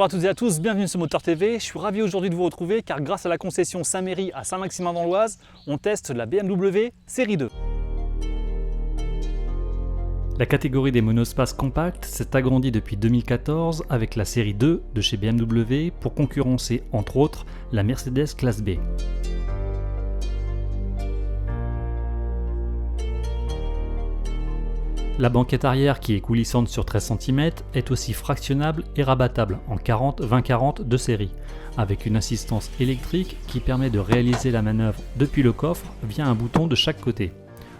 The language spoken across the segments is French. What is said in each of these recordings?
Bonjour à toutes et à tous, bienvenue sur Moteur TV. Je suis ravi aujourd'hui de vous retrouver car grâce à la concession Saint-Méry à Saint-Maximin dans l'Oise, on teste la BMW Série 2. La catégorie des monospaces compacts s'est agrandie depuis 2014 avec la série 2 de chez BMW pour concurrencer entre autres la Mercedes classe B. La banquette arrière qui est coulissante sur 13 cm est aussi fractionnable et rabattable en 40-20-40 de série, avec une assistance électrique qui permet de réaliser la manœuvre depuis le coffre via un bouton de chaque côté.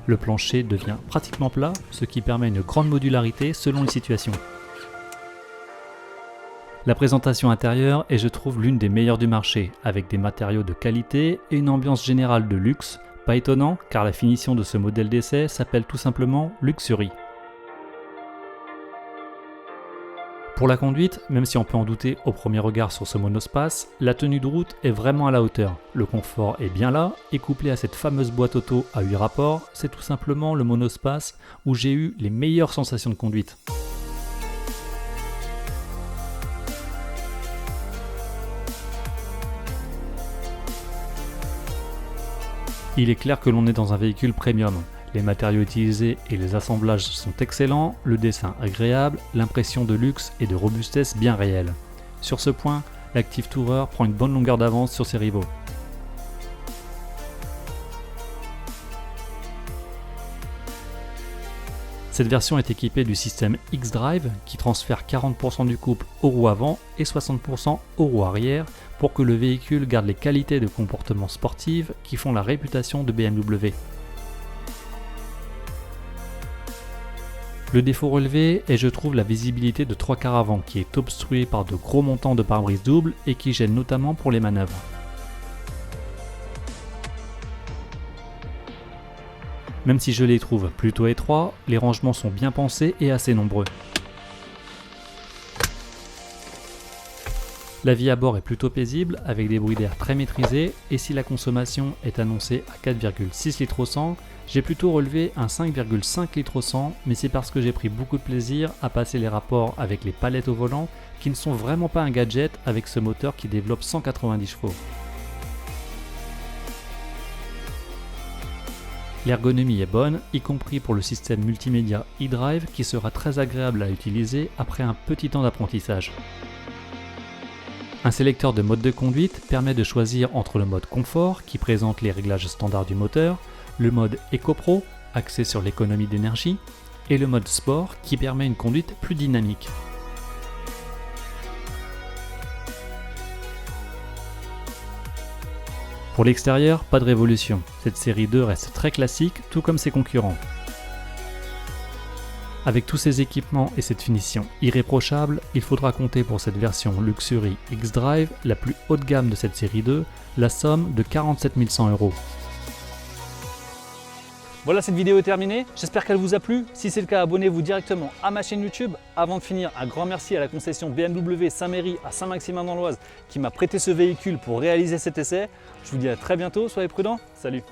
Le plancher devient pratiquement plat, ce qui permet une grande modularité selon les situations. La présentation intérieure est, je trouve, l'une des meilleures du marché, avec des matériaux de qualité et une ambiance générale de luxe. Pas étonnant, car la finition de ce modèle d'essai s'appelle tout simplement Luxury. Pour la conduite, même si on peut en douter au premier regard sur ce monospace, la tenue de route est vraiment à la hauteur. Le confort est bien là, et couplé à cette fameuse boîte auto à 8 rapports, c'est tout simplement le monospace où j'ai eu les meilleures sensations de conduite. Il est clair que l'on est dans un véhicule premium. Les matériaux utilisés et les assemblages sont excellents, le dessin agréable, l'impression de luxe et de robustesse bien réelle. Sur ce point, l'Active Tourer prend une bonne longueur d'avance sur ses rivaux. Cette version est équipée du système X-Drive qui transfère 40% du couple aux roues avant et 60% aux roues arrière pour que le véhicule garde les qualités de comportement sportive qui font la réputation de BMW. Le défaut relevé est, je trouve, la visibilité de 3 quarts avant qui est obstruée par de gros montants de pare-brise double et qui gêne notamment pour les manœuvres. Même si je les trouve plutôt étroits, les rangements sont bien pensés et assez nombreux. La vie à bord est plutôt paisible avec des bruits d'air très maîtrisés et si la consommation est annoncée à 4,6 litres au 100, j'ai plutôt relevé un 5,5 litres au 100, mais c'est parce que j'ai pris beaucoup de plaisir à passer les rapports avec les palettes au volant qui ne sont vraiment pas un gadget avec ce moteur qui développe 190 chevaux. L'ergonomie est bonne, y compris pour le système multimédia e-Drive qui sera très agréable à utiliser après un petit temps d'apprentissage. Un sélecteur de mode de conduite permet de choisir entre le mode confort qui présente les réglages standards du moteur, le mode EcoPro axé sur l'économie d'énergie et le mode sport qui permet une conduite plus dynamique. Pour l'extérieur, pas de révolution, cette série 2 reste très classique tout comme ses concurrents. Avec tous ces équipements et cette finition irréprochable, il faudra compter pour cette version Luxury X-Drive, la plus haut de gamme de cette série 2, la somme de 47 100 €. Voilà, cette vidéo est terminée, j'espère qu'elle vous a plu. Si c'est le cas, abonnez-vous directement à ma chaîne YouTube. Avant de finir, un grand merci à la concession BMW Saint-Méry à Saint-Maximin dans l'Oise qui m'a prêté ce véhicule pour réaliser cet essai. Je vous dis à très bientôt, soyez prudents, salut.